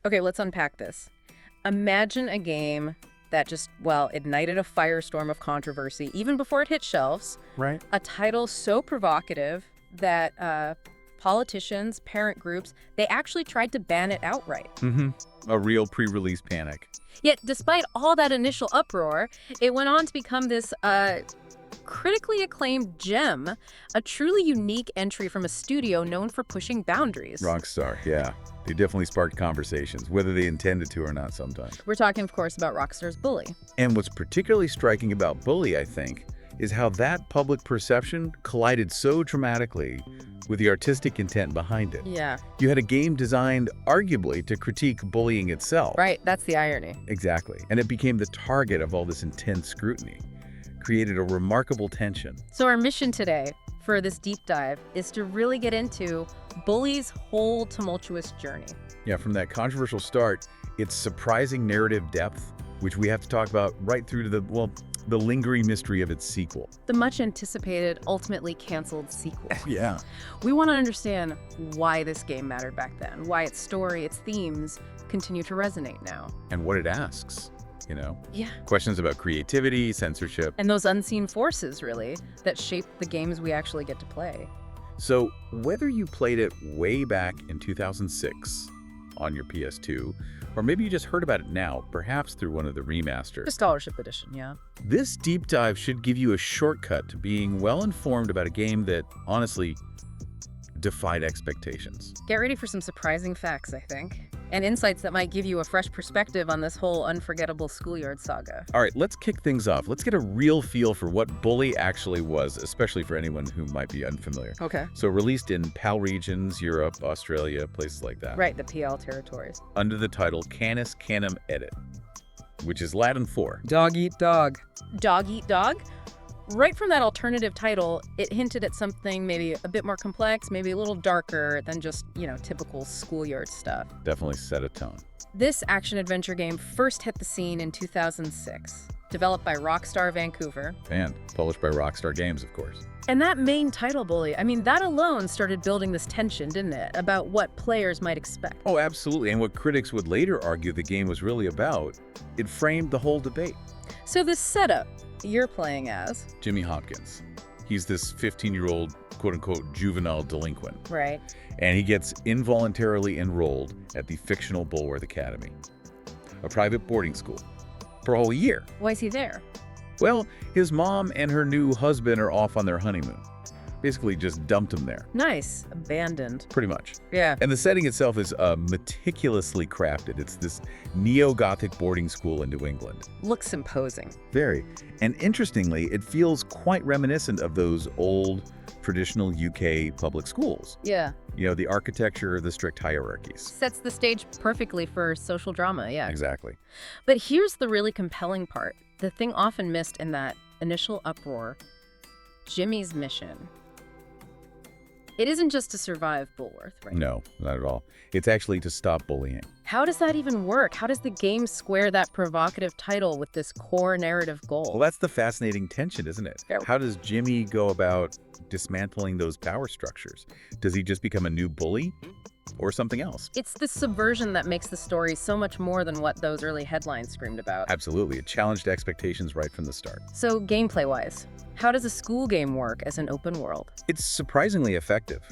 Okay, let's unpack this. Imagine a game that just, well, ignited a firestorm of controversy even before it hit shelves. Right. A title so provocative that politicians, parent groups, they actually tried to ban it outright. A real pre-release panic. Yet, despite all that initial uproar, it went on to become this critically acclaimed gem, a truly unique entry from a studio known for pushing boundaries. Rockstar, yeah. They definitely sparked conversations, whether they intended to or not sometimes. We're talking, of course, about Rockstar's Bully. And what's particularly striking about Bully, I think, is how that public perception collided so dramatically with the artistic intent behind it. Yeah. You had a game designed, arguably, to critique bullying itself. Right, that's the irony. Exactly. And it became the target of all this intense scrutiny. Created a remarkable tension. So our mission today for this deep dive is to really get into Bully's whole tumultuous journey. Yeah, from that controversial start, its surprising narrative depth, which we have to talk about right through to the lingering mystery of its sequel. The much anticipated, ultimately canceled sequel. Yeah. We want to understand why this game mattered back then, why its story, its themes continue to resonate now. And what it asks, you know? Yeah. Questions about creativity, censorship. And those unseen forces, really, that shape the games we actually get to play. So whether you played it way back in 2006 on your PS2, or maybe you just heard about it now, perhaps through one of the remasters. The Scholarship Edition, yeah. This deep dive should give you a shortcut to being well-informed about a game that, honestly, defied expectations. Get ready for some surprising facts, I think, and insights that might give you a fresh perspective on this whole unforgettable schoolyard saga. All right, let's kick things off. Let's get a real feel for what Bully actually was, especially for anyone who might be unfamiliar. Okay. So released in PAL regions, Europe, Australia, places like that. Right, the PL territories. Under the title Canis Canem Edit, which is Latin for Dog eat dog. Dog eat dog? Right from that alternative title, it hinted at something maybe a bit more complex, maybe a little darker than just, typical schoolyard stuff. definitely set a tone. This action-adventure game first hit the scene in 2006, developed by Rockstar Vancouver. And published by Rockstar Games, of course. And that main title, Bully, that alone started building this tension, didn't it? About what players might expect. Oh, absolutely. And what critics would later argue the game was really about, it framed the whole debate. So this setup you're playing as... Jimmy Hopkins. He's this 15-year-old, quote-unquote, juvenile delinquent. Right. And he gets involuntarily enrolled at the fictional Bullworth Academy, a private boarding school, for a whole year. Why is he there? Well, his mom and her new husband are off on their honeymoon. Basically just dumped him there. Nice. Abandoned. Pretty much. Yeah. And the setting itself is meticulously crafted. It's this neo-Gothic boarding school in New England. Looks imposing. Very. And interestingly, it feels quite reminiscent of those old, traditional UK public schools. Yeah. The architecture, the strict hierarchies. Sets the stage perfectly for social drama, yeah. Exactly. But here's the really compelling part. The thing often missed in that initial uproar, Jimmy's mission. It isn't just to survive Bullworth, right? No, not at all. It's actually to stop bullying. How does that even work? How does the game square that provocative title with this core narrative goal? Well, that's the fascinating tension, isn't it? Yeah. How does Jimmy go about dismantling those power structures? Does he just become a new bully or something else? It's the subversion that makes the story so much more than what those early headlines screamed about. Absolutely. It challenged expectations right from the start. So gameplay-wise, how does a school game work as an open world? It's surprisingly effective.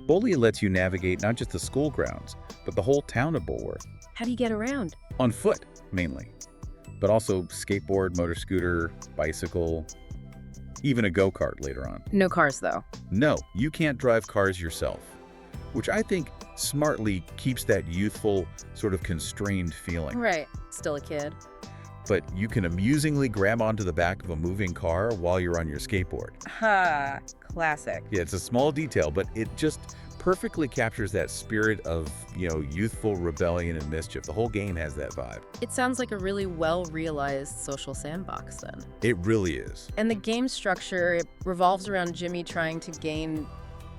Bully lets you navigate not just the school grounds, but the whole town of Bullworth. How do you get around? On foot, mainly. But also skateboard, motor scooter, bicycle, even a go-kart later on. No cars, though. No, you can't drive cars yourself, which I think smartly keeps that youthful, sort of constrained feeling. Right. Still a kid. But you can amusingly grab onto the back of a moving car while you're on your skateboard. Ha! Classic. Yeah, it's a small detail, but it just perfectly captures that spirit of, youthful rebellion and mischief. The whole game has that vibe. It sounds like a really well-realized social sandbox, then. It really is. And the game structure, it revolves around Jimmy trying to gain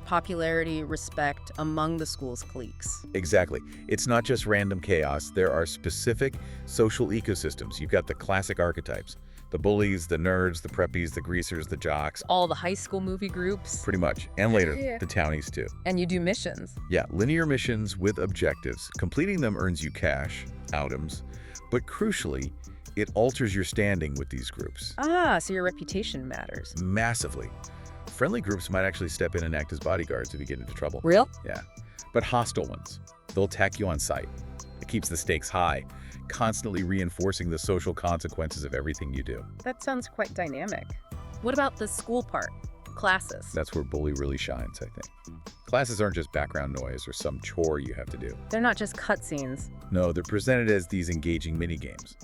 popularity, respect among the school's cliques. Exactly. It's not just random chaos. There are specific social ecosystems. You've got the classic archetypes. The bullies, the nerds, the preppies, the greasers, the jocks. All the high school movie groups. Pretty much. And later, Yeah. the townies too. And you do missions. Yeah, linear missions with objectives. Completing them earns you cash, items, but crucially, it alters your standing with these groups. Ah, so your reputation matters. Massively. Friendly groups might actually step in and act as bodyguards if you get into trouble. Real? Yeah. But hostile ones, they'll attack you on sight. It keeps the stakes high, constantly reinforcing the social consequences of everything you do. That sounds quite dynamic. What about the school part? Classes. That's where Bully really shines, I think. Classes aren't just background noise or some chore you have to do. They're not just cutscenes. No, they're presented as these engaging mini-games.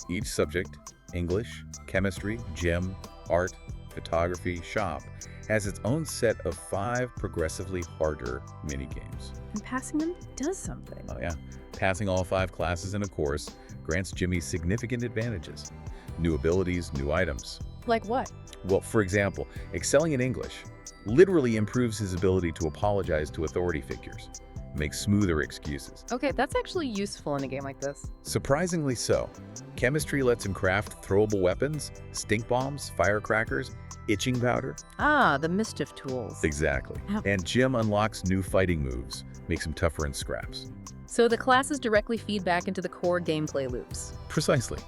Each subject, English, chemistry, gym, art, photography, shop, has its own set of 5 progressively harder mini-games. And passing them does something. Oh yeah, passing all 5 classes in a course grants Jimmy significant advantages. New abilities, new items. Like what? Well, for example, excelling in English literally improves his ability to apologize to authority figures, make smoother excuses. Okay, that's actually useful in a game like this. Surprisingly so. Chemistry lets him craft throwable weapons, stink bombs, firecrackers, itching powder. Ah, the mischief tools. Exactly. Ow. And Jim unlocks new fighting moves, makes him tougher in scraps. So the classes directly feed back into the core gameplay loops. Precisely.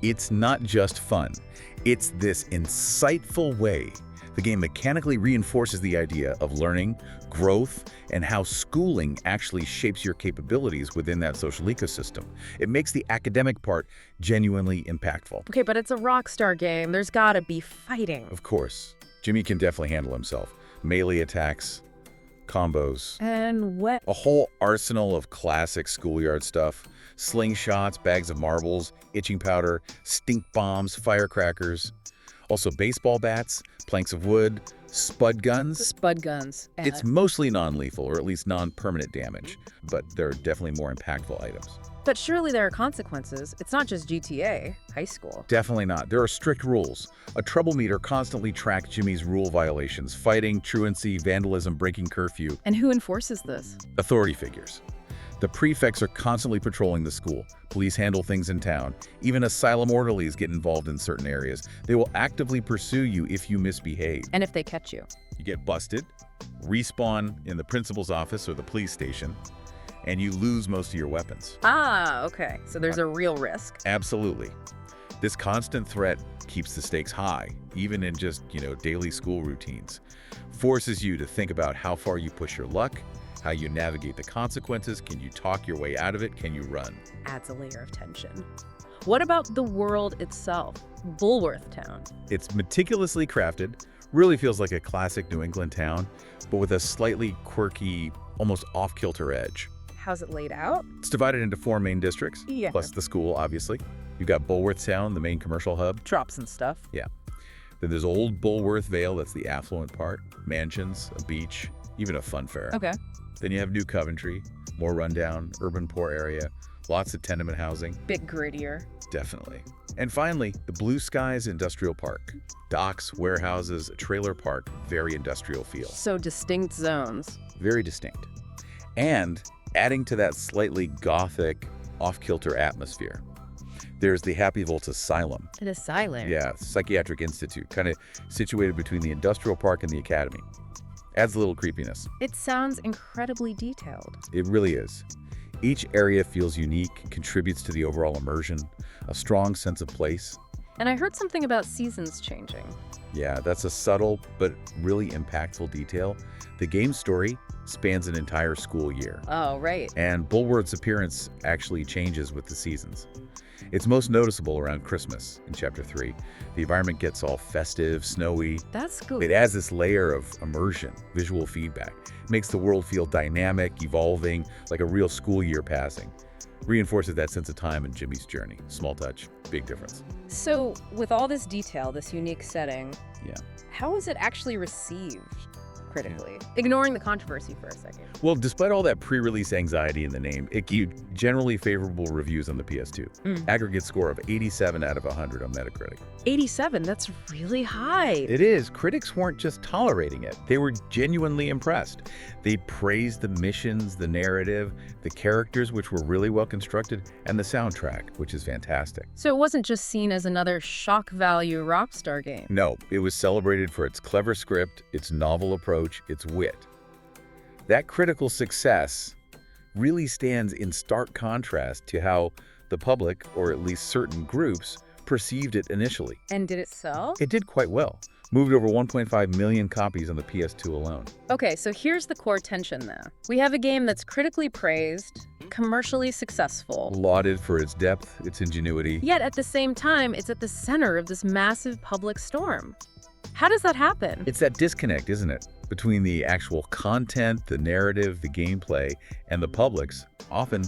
It's not just fun. It's this insightful way the game mechanically reinforces the idea of learning, growth, and how schooling actually shapes your capabilities within that social ecosystem. It makes the academic part genuinely impactful. Okay, but it's a Rockstar game. There's gotta be fighting. Of course, Jimmy can definitely handle himself. Melee attacks, combos, And what? a whole arsenal of classic schoolyard stuff. Slingshots, bags of marbles, itching powder, stink bombs, firecrackers. Also baseball bats, planks of wood, spud guns. Spud guns. It's mostly non-lethal, or at least non-permanent damage, but there are definitely more impactful items. But surely there are consequences. It's not just GTA, high school. Definitely not. There are strict rules. A trouble meter constantly tracks Jimmy's rule violations: fighting, truancy, vandalism, breaking curfew. And who enforces this? Authority figures. The prefects are constantly patrolling the school. Police handle things in town. Even asylum orderlies get involved in certain areas. They will actively pursue you if you misbehave. And if they catch you? You get busted, respawn in the principal's office or the police station, and you lose most of your weapons. Ah, okay. So there's a real risk. Absolutely. This constant threat keeps the stakes high, even in just, daily school routines. Forces you to think about how far you push your luck, how you navigate the consequences. Can you talk your way out of it? Can you run? Adds a layer of tension. What about the world itself? Bullworth Town. It's meticulously crafted, really feels like a classic New England town, but with a slightly quirky, almost off-kilter edge. How's it laid out? It's divided into 4 main districts, Yeah. plus the school, obviously. You've got Bullworth Town, the main commercial hub. Drops and stuff. Yeah. Then there's Old Bullworth Vale, that's the affluent part. Mansions, a beach, even a fun fair. Okay. Then you have New Coventry, more rundown, urban poor area, lots of tenement housing. Bit grittier. Definitely. And finally, the Blue Skies Industrial Park. Docks, warehouses, a trailer park, very industrial feel. So distinct zones. Very distinct. And adding to that slightly gothic, off-kilter atmosphere, there's the Happy Volt Asylum. An asylum. Yeah, psychiatric institute, kind of situated between the industrial park and the academy. Adds a little creepiness. It sounds incredibly detailed. It really is. Each area feels unique, contributes to the overall immersion, a strong sense of place. And I heard something about seasons changing. Yeah, that's a subtle but really impactful detail. The game's story spans an entire school year, Oh, right. and Bullworth's appearance actually changes with the seasons. It's most noticeable around Christmas in Chapter 3. The environment gets all festive, snowy. That's good. It adds this layer of immersion, visual feedback. It makes the world feel dynamic, evolving, like a real school year passing. Reinforces that sense of time in Jimmy's journey. Small touch, big difference. So, with all this detail, this unique setting, Yeah. how is it actually received? critically, ignoring the controversy for a second. Well, despite all that pre-release anxiety in the name, it gave generally favorable reviews on the PS2. Aggregate score of 87 out of 100 on Metacritic. 87, that's really high. It is. Critics weren't just tolerating it. They were genuinely impressed. They praised the missions, the narrative, the characters, which were really well constructed, and the soundtrack, which is fantastic. So it wasn't just seen as another shock value Rockstar game. No, it was celebrated for its clever script, its novel approach, its wit. That critical success really stands in stark contrast to how the public, or at least certain groups, perceived it initially. And did it sell? It did quite well. Moved over 1.5 million copies on the PS2 alone. Okay, so here's the core tension though. We have a game that's critically praised, commercially successful, Lauded for its depth, its ingenuity. yet at the same time, it's at the center of this massive public storm. How does that happen? It's that disconnect, isn't it? Between the actual content, the narrative, the gameplay, and the public's, often,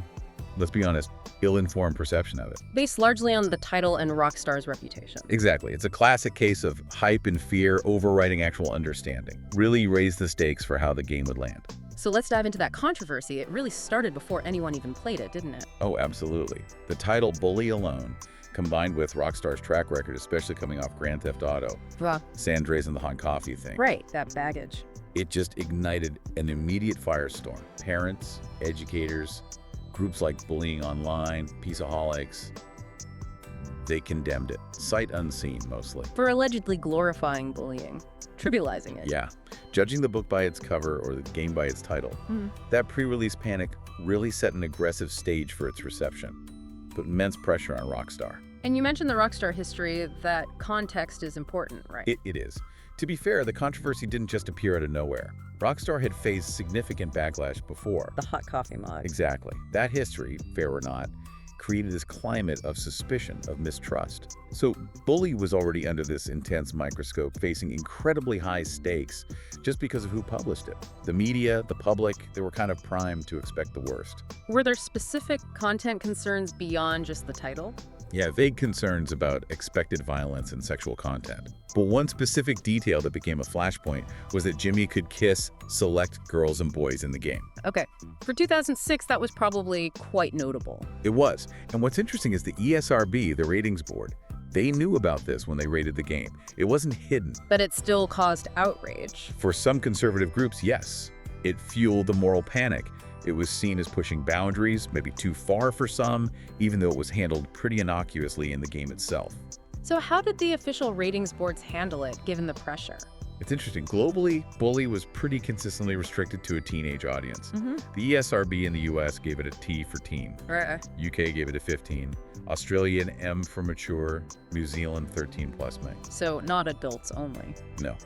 let's be honest, ill-informed perception of it. Based largely on the title and Rockstar's reputation. Exactly. It's a classic case of hype and fear overriding actual understanding. Really raised the stakes for how the game would land. So let's dive into that controversy. It really started before anyone even played it, didn't it? Oh, absolutely. The title Bully alone, combined with Rockstar's track record, especially coming off Grand Theft Auto, San Andreas and the hot coffee thing. Right, that baggage. It just ignited an immediate firestorm. Parents, educators, groups like Bullying Online, Peaceaholics, they condemned it, sight unseen mostly. For allegedly glorifying bullying, trivializing it. Yeah, judging the book by its cover or the game by its title. That pre-release panic really set an aggressive stage for its reception, put immense pressure on Rockstar. And you mentioned the Rockstar history, that context is important, right? It is. To be fair, the controversy didn't just appear out of nowhere. Rockstar had faced significant backlash before. The hot coffee mod. Exactly. That history, fair or not, created this climate of suspicion, of mistrust. So Bully was already under this intense microscope, facing incredibly high stakes just because of who published it. The media, the public, they were kind of primed to expect the worst. Were there specific content concerns beyond just the title? Yeah, vague concerns about expected violence and sexual content. But one specific detail that became a flashpoint was that Jimmy could kiss select girls and boys in the game. Okay, for 2006, that was probably quite notable. It was. And what's interesting is the ESRB, the ratings board, they knew about this when they rated the game. It wasn't hidden. But it still caused outrage. For some conservative groups, yes. It fueled the moral panic. It was seen as pushing boundaries, maybe too far for some, even though it was handled pretty innocuously in the game itself. So how did the official ratings boards handle it, given the pressure? It's interesting. Globally, Bully was pretty consistently restricted to a teenage audience. The ESRB in the US gave it a T for teen. UK gave it a 15. Australia an M for mature. New Zealand 13 plus may. So not adults only. No.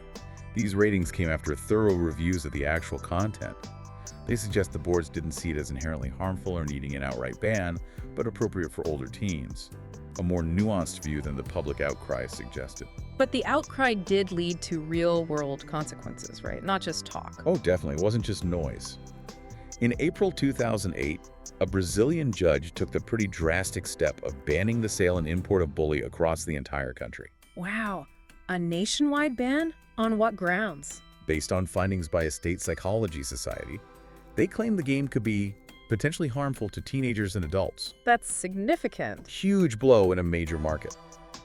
These ratings came after thorough reviews of the actual content. They suggest the boards didn't see it as inherently harmful or needing an outright ban, but appropriate for older teens. A more nuanced view than the public outcry suggested. But the outcry did lead to real-world consequences, right? Not just talk. Oh, definitely. It wasn't just noise. In April 2008, a Brazilian judge took the pretty drastic step of banning the sale and import of Bully across the entire country. Wow. A nationwide ban? On what grounds? Based on findings by a state psychology society, they claimed the game could be potentially harmful to teenagers and adults. That's significant. Huge blow in a major market.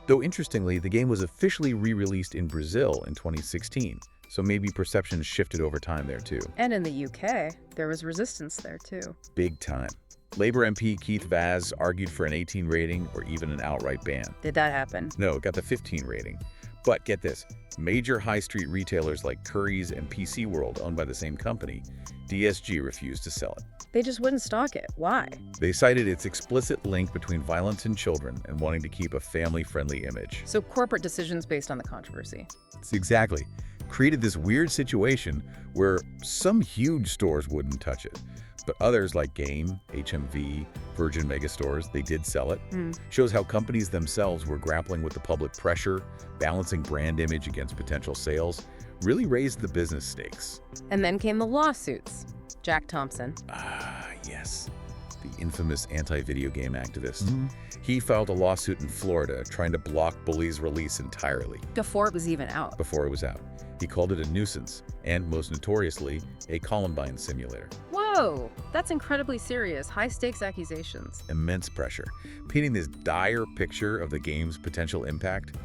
Though interestingly, the game was officially re-released in Brazil in 2016, so maybe perceptions shifted over time there too. And in the UK, there was resistance there too. Big time. Labour MP Keith Vaz argued for an 18 rating or even an outright ban. Did that happen? No, it got the 15 rating. But get this, major high street retailers like Currys and PC World, owned by the same company, DSG refused to sell it. They just wouldn't stock it. Why? They cited its explicit link between violence and children and wanting to keep a family-friendly image. So corporate decisions based on the controversy. It's exactly. Created this weird situation where some huge stores wouldn't touch it, but others like Game, HMV, Virgin Megastores, they did sell it. Shows how companies themselves were grappling with the public pressure, balancing brand image against potential sales, really raised the business stakes. And then came the lawsuits. Jack Thompson. Ah, yes. The infamous anti-video game activist. He filed a lawsuit in Florida trying to block Bully's release entirely. Before it was even out. Before it was out. He called it a nuisance, and most notoriously, a Columbine simulator. Whoa, that's incredibly serious. High-stakes accusations. Immense pressure. Painting this dire picture of the game's potential impact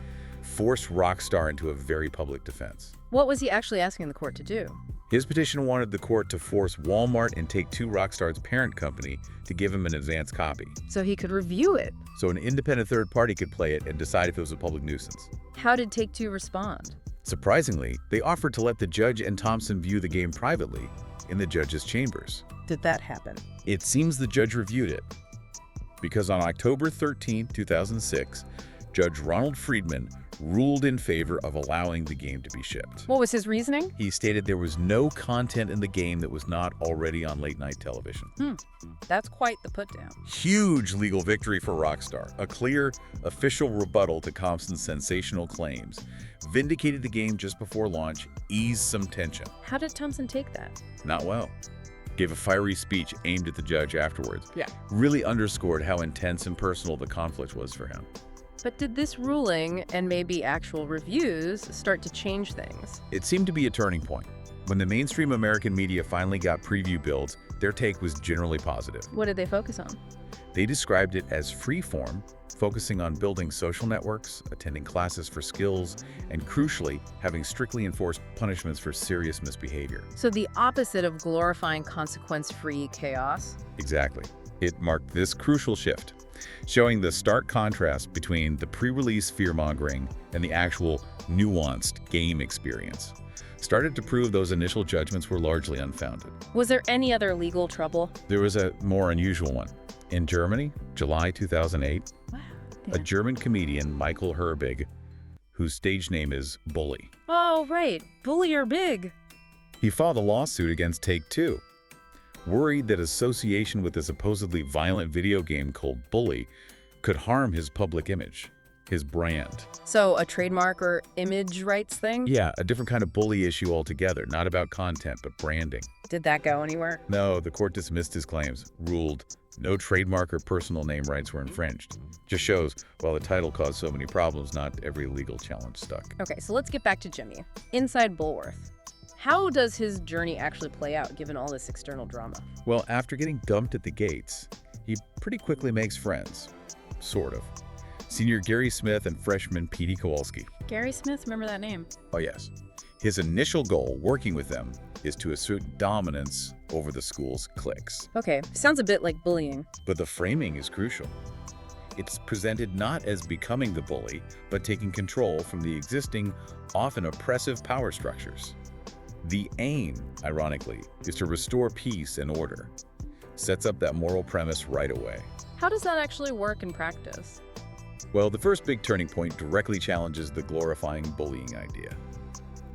forced Rockstar into a very public defense. What was he actually asking the court to do? His petition wanted the court to force Walmart and Take-Two, Rockstar's parent company, to give him an advance copy, So he could review it. so an independent third party could play it and decide if it was a public nuisance. How did Take-Two respond? Surprisingly, they offered to let the judge and Thompson view the game privately in the judge's chambers. Did that happen? It seems the judge reviewed it, because on October 13, 2006, Judge Ronald Friedman ruled in favor of allowing the game to be shipped. What was his reasoning? He stated there was no content in the game that was not already on late-night television. That's quite the put-down. Huge legal victory for Rockstar. A clear, official rebuttal to Compson's sensational claims. Vindicated the game just before launch, eased some tension. How did Thompson take that? Not well. Gave a fiery speech aimed at the judge afterwards. Yeah. Really underscored how intense and personal the conflict was for him. But did this ruling, and maybe actual reviews, start to change things? It seemed to be a turning point. When the mainstream American media finally got preview builds, their take was generally positive. What did they focus on? They described it as freeform, focusing on building social networks, attending classes for skills, and crucially, having strictly enforced punishments for serious misbehavior. So the opposite of glorifying consequence-free chaos? Exactly. It marked this crucial shift, showing the stark contrast between the pre-release fear-mongering and the actual nuanced game experience. Started to prove those initial judgments were largely unfounded. Was there any other legal trouble? There was a more unusual one. In Germany, July 2008, Wow. a German comedian, Michael Herbig, whose stage name is Bully. Oh, right. Bully or big. He filed a lawsuit against Take-Two, worried that association with a supposedly violent video game called Bully could harm his public image, his brand. So a trademark or image rights thing? Yeah, a different kind of bully issue altogether, not about content, but branding. Did that go anywhere? No, the court dismissed his claims, ruled no trademark or personal name rights were infringed. Just shows, while the title caused so many problems, not every legal challenge stuck. Okay, so let's get back to Jimmy. Inside Bullworth. How does his journey actually play out, given all this external drama? Well, after getting dumped at the gates, he pretty quickly makes friends. Sort of. Senior Gary Smith and freshman Petey Kowalski. Gary Smith, remember that name? Oh yes. His initial goal, working with them, is to assert dominance over the school's cliques. Okay, sounds a bit like bullying. But the framing is crucial. It's presented not as becoming the bully, but taking control from the existing, often oppressive power structures. The aim, ironically, is to restore peace and order. Sets up that moral premise right away. How does that actually work in practice? Well, the first big turning point directly challenges the glorifying bullying idea.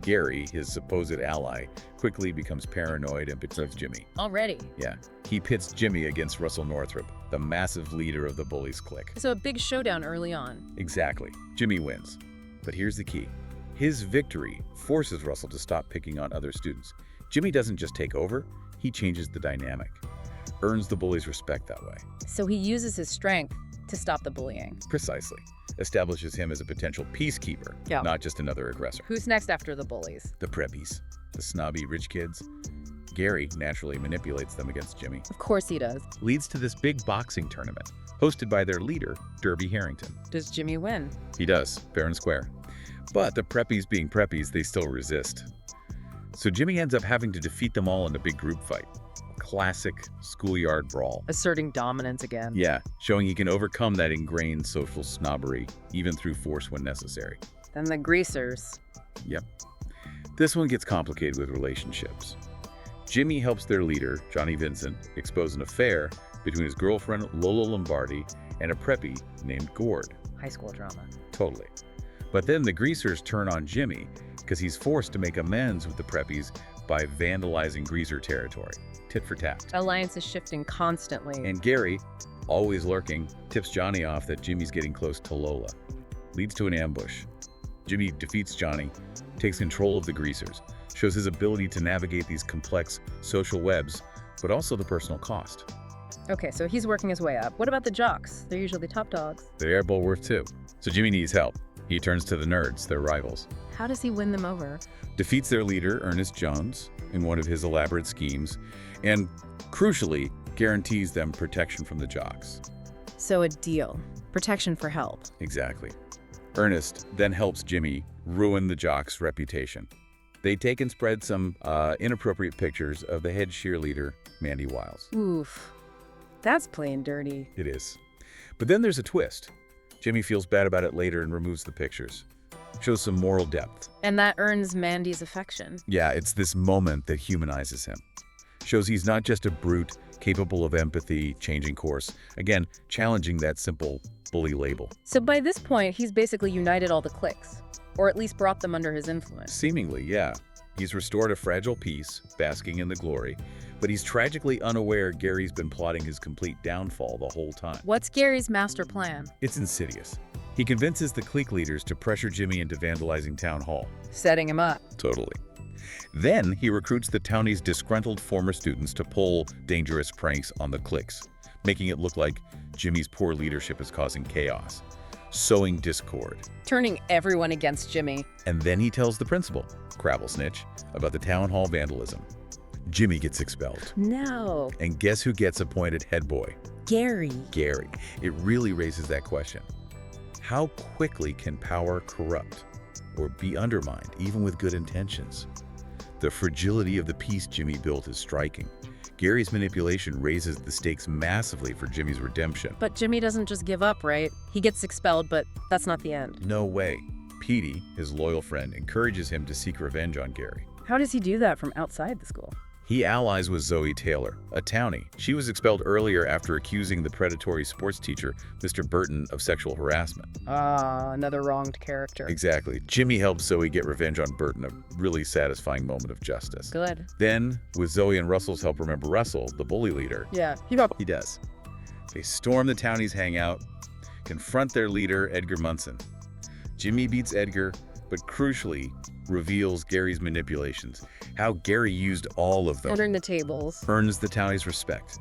Gary, his supposed ally, quickly becomes paranoid and betrays Jimmy. Already. Yeah, he pits Jimmy against Russell Northrop, the massive leader of the bullies clique. So a big showdown early on. Exactly. Jimmy wins. But here's the key. His victory forces Russell to stop picking on other students. Jimmy doesn't just take over, he changes the dynamic. Earns the bullies' respect that way. So he uses his strength to stop the bullying. Precisely. Establishes him as a potential peacekeeper, Yeah. not just another aggressor. Who's next after the bullies? The preppies, the snobby rich kids. Gary naturally manipulates them against Jimmy. Of course he does. Leads to this big boxing tournament, hosted by their leader, Derby Harrington. Does Jimmy win? He does, fair and square. But the preppies being preppies, they still resist. So Jimmy ends up having to defeat them all in a big group fight. Classic schoolyard brawl. Asserting dominance again. Yeah, showing he can overcome that ingrained social snobbery, even through force when necessary. Then the greasers. Yep. This one gets complicated with relationships. Jimmy helps their leader, Johnny Vincent, expose an affair between his girlfriend, Lola Lombardi, and a preppy named Gord. High school drama. Totally. But then the greasers turn on Jimmy because he's forced to make amends with the preppies by vandalizing greaser territory. Tit for tat. Alliance is shifting constantly. And Gary, always lurking, tips Johnny off that Jimmy's getting close to Lola. Leads to an ambush. Jimmy defeats Johnny, takes control of the greasers, shows his ability to navigate these complex social webs, but also the personal cost. Okay, so he's working his way up. What about the jocks? They're usually top dogs. They are Bullworth too. So Jimmy needs help. He turns to the nerds, their rivals. How does he win them over? Defeats their leader, Ernest Jones, in one of his elaborate schemes, and, crucially, guarantees them protection from the jocks. So a deal. Protection for help. Exactly. Ernest then helps Jimmy ruin the jocks' reputation. They take and spread some inappropriate pictures of the head cheerleader, Mandy Wiles. Oof. That's plain dirty. It is. But then there's a twist. Jimmy feels bad about it later and removes the pictures. Shows some moral depth. And that earns Mandy's affection. Yeah, it's this moment that humanizes him. Shows he's not just a brute, capable of empathy, changing course. Again, challenging that simple bully label. So by this point, he's basically united all the cliques. Or at least brought them under his influence. Seemingly, yeah. He's restored a fragile peace, basking in the glory. But he's tragically unaware Gary's been plotting his complete downfall the whole time. What's Gary's master plan? It's insidious. He convinces the clique leaders to pressure Jimmy into vandalizing Town Hall. Setting him up. Totally. Then he recruits the townie's disgruntled former students to pull dangerous pranks on the cliques, making it look like Jimmy's poor leadership is causing chaos, sowing discord. Turning everyone against Jimmy. And then he tells the principal, Crabblesnitch, about the Town Hall vandalism. Jimmy gets expelled. No. And guess who gets appointed head boy? Gary. Gary. It really raises that question. How quickly can power corrupt or be undermined, even with good intentions? The fragility of the peace Jimmy built is striking. Gary's manipulation raises the stakes massively for Jimmy's redemption. But Jimmy doesn't just give up, right? He gets expelled, but that's not the end. No way. Petey, his loyal friend, encourages him to seek revenge on Gary. How does he do that from outside the school? He allies with Zoe Taylor, a townie. She was expelled earlier after accusing the predatory sports teacher, Mr. Burton, of sexual harassment. Ah, another wronged character. Exactly. Jimmy helps Zoe get revenge on Burton, a really satisfying moment of justice. Good. Then, with Zoe and Russell's help, remember Russell, the bully leader? Yeah. He does. They storm the townie's hangout, confront their leader, Edgar Munson. Jimmy beats Edgar, but crucially, reveals Gary's manipulations, how Gary used all of them. Entering the tables. Earns the townie's respect.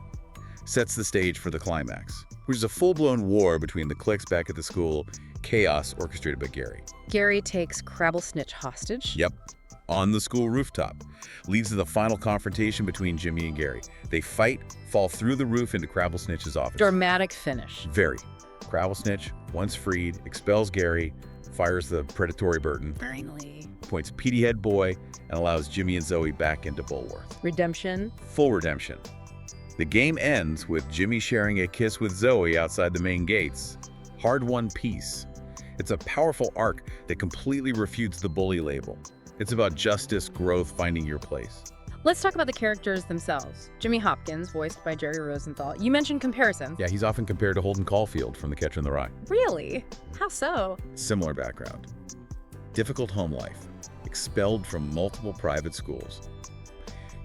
Sets the stage for the climax, which is a full-blown war between the cliques back at the school, chaos orchestrated by Gary. Gary takes Crabblesnitch hostage. Yep. On the school rooftop. Leads to the final confrontation between Jimmy and Gary. They fight, fall through the roof into Crabblesnitch's office. Dramatic finish. Very. Crabblesnitch, once freed, expels Gary, fires the predatory Burton. Finally. Appoints Petey head boy, and allows Jimmy and Zoe back into Bullworth. Redemption. Full redemption. The game ends with Jimmy sharing a kiss with Zoe outside the main gates. Hard-won peace. It's a powerful arc that completely refutes the bully label. It's about justice, growth, finding your place. Let's talk about the characters themselves. Jimmy Hopkins, voiced by Jerry Rosenthal. You mentioned comparisons. Yeah, he's often compared to Holden Caulfield from The Catcher in the Rye. Really? How so? Similar background. Difficult home life. Expelled from multiple private schools.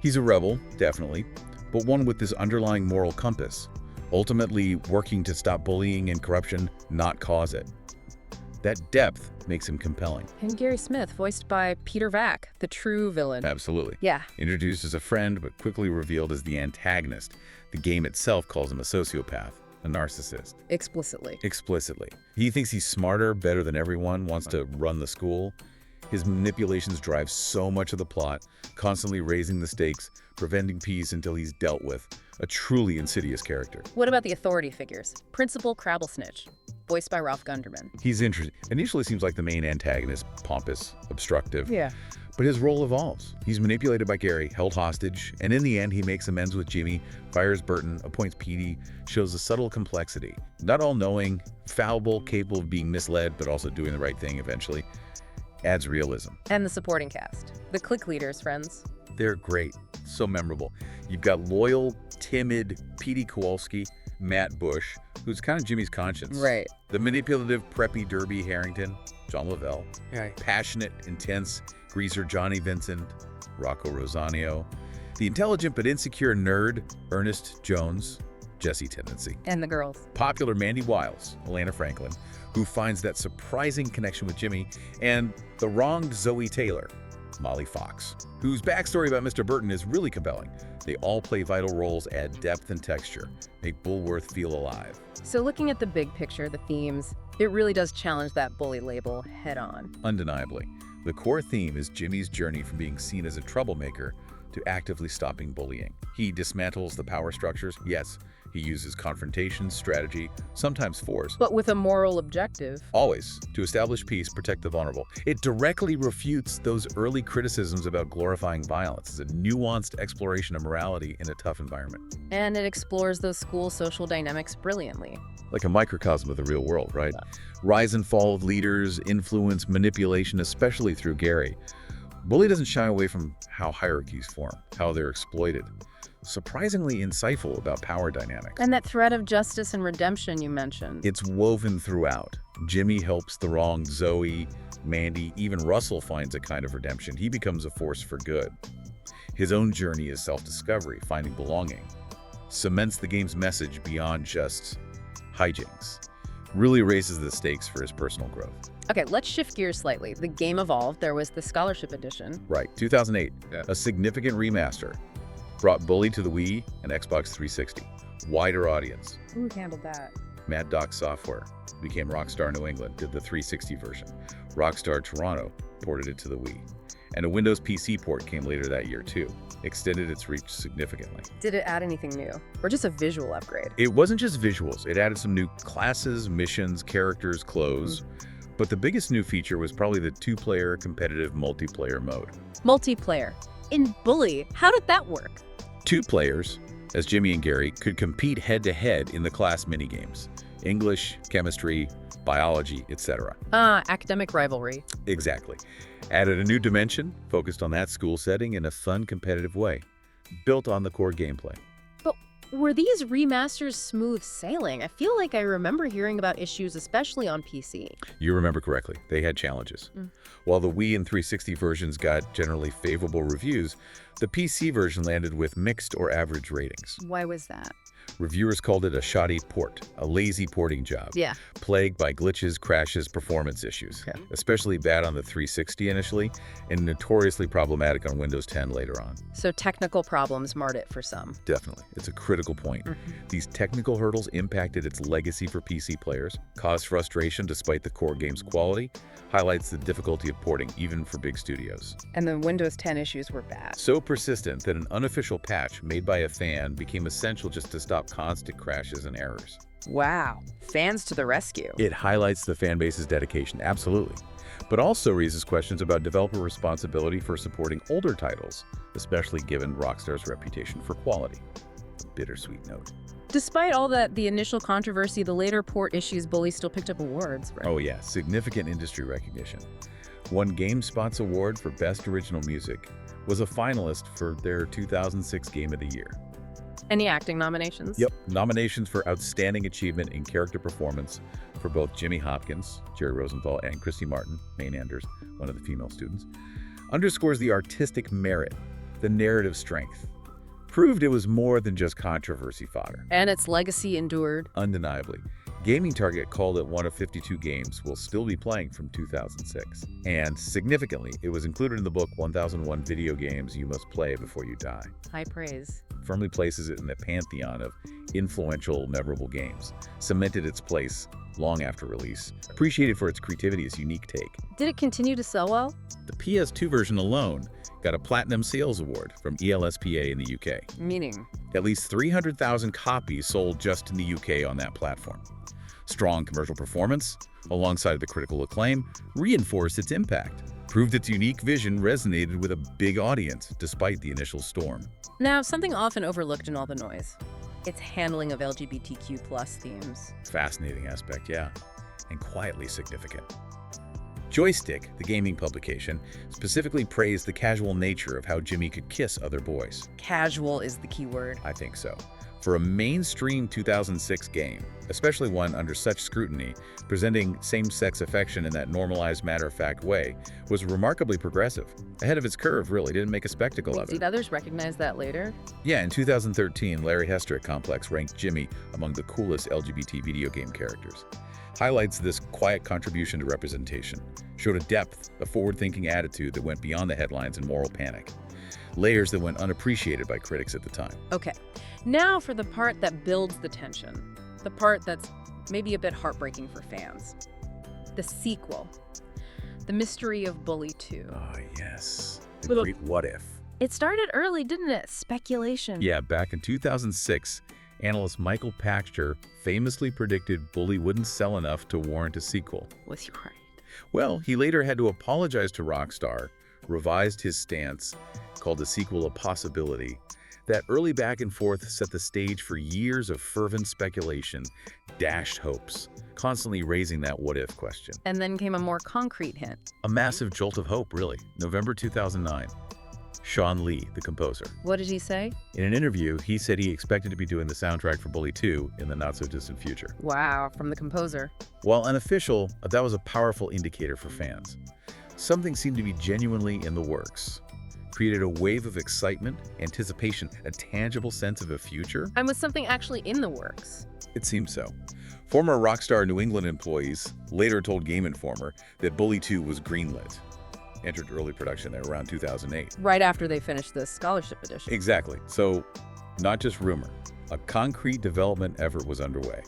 He's a rebel, definitely, but one with this underlying moral compass, ultimately working to stop bullying and corruption, not cause it. That depth makes him compelling. And Gary Smith, voiced by Peter Vack, the true villain. Absolutely. Yeah. Introduced as a friend, but quickly revealed as the antagonist. The game itself calls him a sociopath, a narcissist. Explicitly. Explicitly. He thinks he's smarter, better than everyone, wants to run the school. His manipulations drive so much of the plot, constantly raising the stakes, preventing peace until he's dealt with. A truly insidious character. What about the authority figures? Principal Crabblesnitch, voiced by Ralph Gunderman. He's interesting. Initially seems like the main antagonist, pompous, obstructive. Yeah. But his role evolves. He's manipulated by Gary, held hostage, and in the end he makes amends with Jimmy, fires Burton, appoints Petey, shows a subtle complexity. Not all-knowing, fallible, capable of being misled, but also doing the right thing eventually. Adds realism. And the supporting cast. The clique leaders, friends. They're great. So memorable. You've got loyal, timid Petey Kowalski, Matt Bush, who's kind of Jimmy's conscience. Right. The manipulative, preppy Derby Harrington, John Lavelle. Right. Passionate, intense, greaser Johnny Vincent, Rocco Rosanio. The intelligent but insecure nerd, Ernest Jones, Jesse Tendency. And the girls. Popular Mandy Wiles, Elena Franklin, who finds that surprising connection with Jimmy, and the wronged Zoe Taylor, Molly Fox, whose backstory about Mr. Burton is really compelling. They all play vital roles, add depth and texture, make Bullworth feel alive. So looking at the big picture, the themes, it really does challenge that bully label head-on. Undeniably, the core theme is Jimmy's journey from being seen as a troublemaker to actively stopping bullying. He dismantles the power structures, yes. He uses confrontation, strategy, sometimes force. But with a moral objective. Always to establish peace, protect the vulnerable. It directly refutes those early criticisms about glorifying violence as a nuanced exploration of morality in a tough environment. And it explores those school social dynamics brilliantly. Like a microcosm of the real world, right? Rise and fall of leaders, influence, manipulation, especially through Gary. Bully doesn't shy away from how hierarchies form, how they're exploited. Surprisingly insightful about power dynamics. And that thread of justice and redemption you mentioned. It's woven throughout. Jimmy helps the wronged, Zoe, Mandy, even Russell finds a kind of redemption. He becomes a force for good. His own journey is self-discovery, finding belonging. Cements the game's message beyond just hijinks. Really raises the stakes for his personal growth. Okay, let's shift gears slightly. The game evolved. There was the Scholarship Edition. Right, 2008, a significant remaster. Brought Bully to the Wii and Xbox 360. Wider audience. Who handled that? Mad Doc Software became Rockstar New England, did the 360 version. Rockstar Toronto ported it to the Wii. And a Windows PC port came later that year too. Extended its reach significantly. Did it add anything new? Or just a visual upgrade? It wasn't just visuals. It added some new classes, missions, characters, clothes. But the biggest new feature was probably the two-player competitive multiplayer mode. Multiplayer. In Bully, how did that work? Two players, as Jimmy and Gary, could compete head-to-head in the class minigames. English, chemistry, biology, etc. Academic rivalry. Exactly. Added a new dimension, focused on that school setting in a fun, competitive way. Built on the core gameplay. But were these remasters smooth sailing? I feel like I remember hearing about issues, especially on PC. You remember correctly. They had challenges. While the Wii and 360 versions got generally favorable reviews, the PC version landed with mixed or average ratings. Why was that? Reviewers called it a shoddy port, a lazy porting job, Yeah. plagued by glitches, crashes, performance issues. Okay. Especially bad on the 360 initially, and notoriously problematic on Windows 10 later on. So technical problems marred it for some. Definitely. It's a critical point. These technical hurdles impacted its legacy for PC players, caused frustration despite the core game's quality, highlights the difficulty of porting even for big studios. And the Windows 10 issues were bad. So persistent that an unofficial patch made by a fan became essential just to stop constant crashes and errors. Wow. Fans to the rescue. It highlights the fan base's dedication, absolutely, but also raises questions about developer responsibility for supporting older titles, especially given Rockstar's reputation for quality. A bittersweet note. Despite all that, the initial controversy, the later port issues, Bully still picked up awards, right? Oh yeah, significant industry recognition. Won GameSpot's award for Best Original Music, was a finalist for their 2006 Game of the Year. Any acting nominations? Yep, nominations for Outstanding Achievement in Character Performance for both Jimmy Hopkins, Jerry Rosenthal, and Christy Martin, Maine Anders, one of the female students, underscores the artistic merit, the narrative strength. Proved it was more than just controversy fodder. And its legacy endured. Undeniably. Gaming Target called it one of 52 games we'll still be playing from 2006. And significantly, it was included in the book 1001 Video Games You Must Play Before You Die. High praise. Firmly places it in the pantheon of influential, memorable games. Cemented its place long after release. Appreciated for its creativity's unique take. Did it continue to sell well? The PS2 version alone got a Platinum Sales Award from ELSPA in the UK. Meaning? At least 300,000 copies sold just in the UK on that platform. Strong commercial performance, alongside the critical acclaim, reinforced its impact. Proved its unique vision resonated with a big audience, despite the initial storm. Now, something often overlooked in all the noise. Its handling of LGBTQ+ themes. Fascinating aspect, yeah, and quietly significant. Joystick, the gaming publication, specifically praised the casual nature of how Jimmy could kiss other boys. Casual is the key word. I think so. For a mainstream 2006 game, especially one under such scrutiny, presenting same-sex affection in that normalized, matter-of-fact way, was remarkably progressive. Ahead of its curve, really, didn't make a spectacle of it. Did others recognize that later? Yeah, in 2013, Larry Hester at Complex ranked Jimmy among the coolest LGBT video game characters. highlights this quiet contribution to representation, showed a depth, a forward-thinking attitude that went beyond the headlines and moral panic, layers that went unappreciated by critics at the time. Okay, now for the part that builds the tension, the part that's maybe a bit heartbreaking for fans. The sequel. The mystery of Bully 2. Oh, yes. The great what if. It started early, didn't it? Speculation. Yeah, back in 2006, analyst Michael Pachter famously predicted Bully wouldn't sell enough to warrant a sequel. Was he right? Well, he later had to apologize to Rockstar, revised his stance, called the sequel a possibility. That early back and forth set the stage for years of fervent speculation, dashed hopes, constantly raising that what-if question. And then came a more concrete hint. A massive jolt of hope, really. November 2009. Sean Lee, the composer. What did he say? In an interview, he said he expected to be doing the soundtrack for Bully 2 in the not-so-distant future. Wow, from the composer. While unofficial, that was a powerful indicator for fans. Something seemed to be genuinely in the works. Created a wave of excitement, anticipation, a tangible sense of a future. And was something actually in the works? It seems so. Former Rockstar New England employees later told Game Informer that Bully 2 was greenlit. Entered early production there around 2008. Right after they finished the scholarship edition. Exactly. So, not just rumor. A concrete development effort was underway,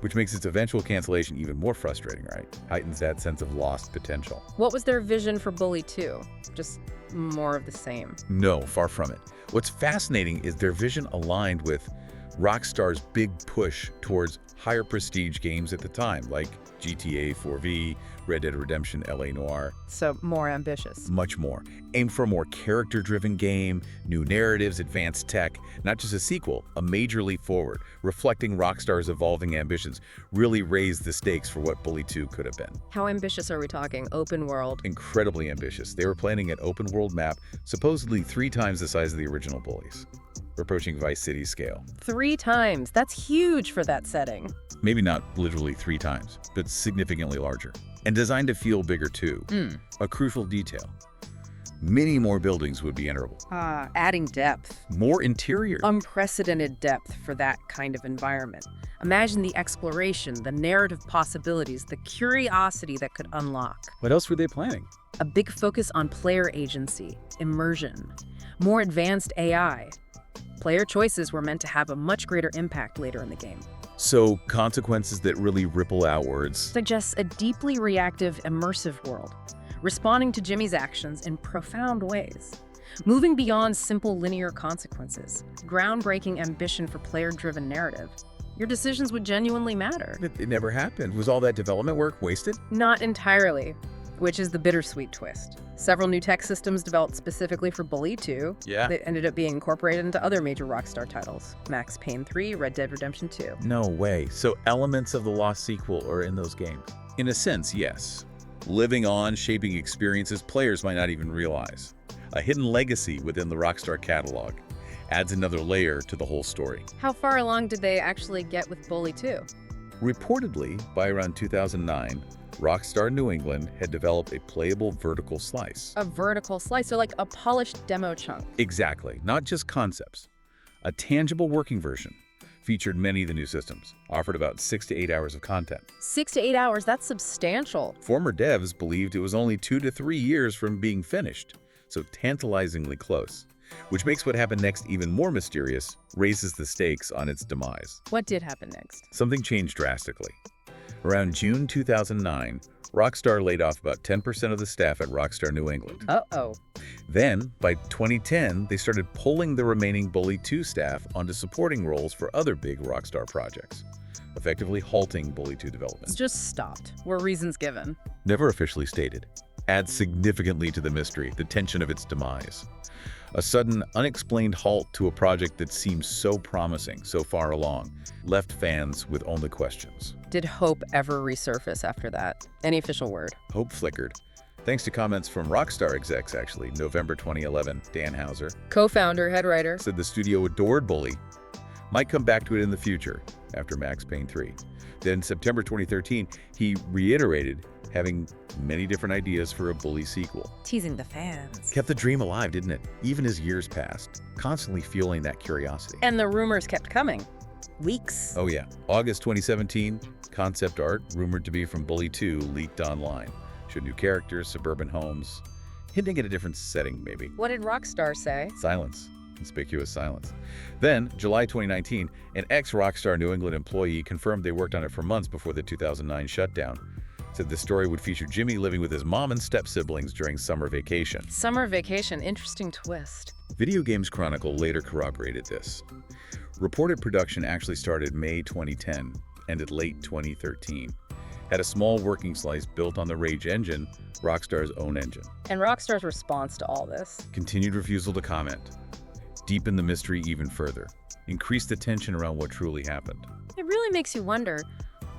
which makes its eventual cancellation even more frustrating, right? Heightens that sense of lost potential. What was their vision for Bully 2? Just more of the same? No, far from it. What's fascinating is their vision aligned with Rockstar's big push towards higher prestige games at the time, like GTA 4V, Red Dead Redemption, LA Noire. So more ambitious. Much more. Aim for a more character-driven game, new narratives, advanced tech, not just a sequel, a major leap forward, reflecting Rockstar's evolving ambitions, really raised the stakes for what Bully 2 could have been. How ambitious are we talking? Open world? Incredibly ambitious. They were planning an open world map, supposedly 3 times the size of the original Bullies, approaching Vice City scale. 3 times? That's huge for that setting. Maybe not literally 3 times, but significantly larger. And designed to feel bigger too. A crucial detail. Many more buildings would be enterable. Adding depth. More interior. Unprecedented depth for that kind of environment. Imagine the exploration, the narrative possibilities, the curiosity that could unlock. What else were they planning? A big focus on player agency, immersion, more advanced AI. Player choices were meant to have a much greater impact later in the game. So, consequences that really ripple outwards. Suggests a deeply reactive, immersive world, responding to Jimmy's actions in profound ways. Moving beyond simple linear consequences, groundbreaking ambition for player-driven narrative. Your decisions would genuinely matter. It never happened. Was all that development work wasted? Not entirely, which is the bittersweet twist. Several new tech systems developed specifically for Bully 2 that ended up being incorporated into other major Rockstar titles. Max Payne 3, Red Dead Redemption 2. No way. So elements of the lost sequel are in those games? In a sense, yes. Living on, shaping experiences players might not even realize. A hidden legacy within the Rockstar catalog adds another layer to the whole story. How far along did they actually get with Bully 2? Reportedly, by around 2009, Rockstar New England had developed a playable vertical slice. A vertical slice, so like a polished demo chunk. Exactly, not just concepts. A tangible working version. Featured many of the new systems, offered about 6 to 8 hours of content. 6 to 8 hours, that's substantial. Former devs believed it was only 2 to 3 years from being finished, so tantalizingly close. Which makes what happened next even more mysterious, raises the stakes on its demise. What did happen next? Something changed drastically. Around June 2009, Rockstar laid off about 10% of the staff at Rockstar New England. Uh-oh. Then, by 2010, they started pulling the remaining Bully 2 staff onto supporting roles for other big Rockstar projects, effectively halting Bully 2 development. Just stopped. Were reasons given? Never officially stated. Adds significantly to the mystery, the tension of its demise. A sudden, unexplained halt to a project that seemed so promising, so far along, left fans with only questions. Did hope ever resurface after that? Any official word? Hope flickered. Thanks to comments from Rockstar execs, actually, November 2011, Dan Houser. Co-founder, head writer. Said the studio adored Bully. Might come back to it in the future, after Max Payne 3. Then, September 2013, he reiterated having many different ideas for a Bully sequel. Teasing the fans. Kept the dream alive, didn't it? Even as years passed, constantly fueling that curiosity. And the rumors kept coming. weeks. Oh yeah, August 2017, concept art, rumored to be from Bully 2, leaked online. Showed new characters, suburban homes, hinting at a different setting maybe. What did Rockstar say? Silence. Conspicuous silence. Then, July 2019, an ex-Rockstar New England employee confirmed they worked on it for months before the 2009 shutdown. Said the story would feature Jimmy living with his mom and step-siblings during summer vacation. Summer vacation, interesting twist. Video Games Chronicle later corroborated this. Reported production actually started May 2010, ended late 2013. Had a small working slice built on the Rage engine, Rockstar's own engine. And Rockstar's response to all this? Continued refusal to comment. Deepened the mystery even further. Increased the tension around what truly happened. It really makes you wonder,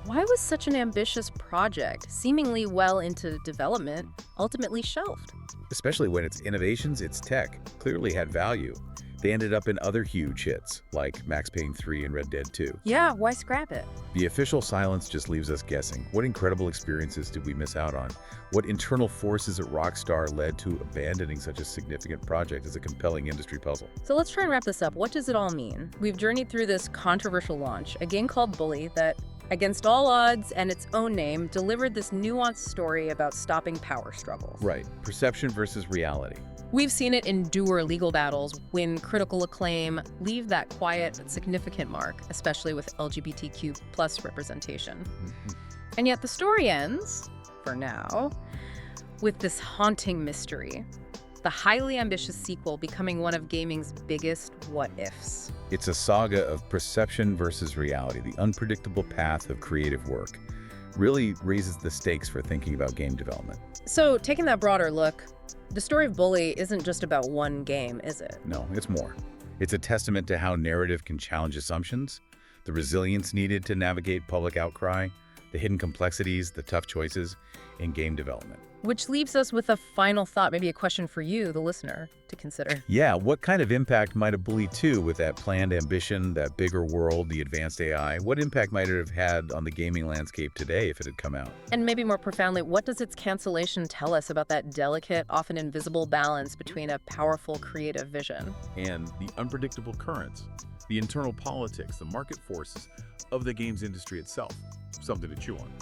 why was such an ambitious project, seemingly well into development, ultimately shelved? Especially when its innovations, its tech, clearly had value. They ended up in other huge hits, like Max Payne 3 and Red Dead 2. Yeah, why scrap it? The official silence just leaves us guessing. What incredible experiences did we miss out on? What internal forces at Rockstar led to abandoning such a significant project as a compelling industry puzzle? So let's try and wrap this up. What does it all mean? We've journeyed through this controversial launch, a game called Bully that, against all odds and its own name, delivered this nuanced story about stopping power struggles. Right. Perception versus reality. We've seen it endure legal battles, win critical acclaim, leave that quiet but significant mark, especially with LGBTQ plus representation. And yet the story ends, for now, with this haunting mystery. The highly ambitious sequel becoming one of gaming's biggest what-ifs. It's a saga of perception versus reality, the unpredictable path of creative work. Really raises the stakes for thinking about game development. So, taking that broader look, the story of Bully isn't just about one game, is it? No, it's more. It's a testament to how narrative can challenge assumptions, the resilience needed to navigate public outcry, the hidden complexities, the tough choices in game development. Which leaves us with a final thought, maybe a question for you, the listener, to consider. Yeah, what kind of impact might a Bully 2 with that planned ambition, that bigger world, the advanced AI, what impact might it have had on the gaming landscape today if it had come out? And maybe more profoundly, what does its cancellation tell us about that delicate, often invisible balance between a powerful creative vision and the unpredictable currents, the internal politics, the market forces of the games industry itself? Something to chew on.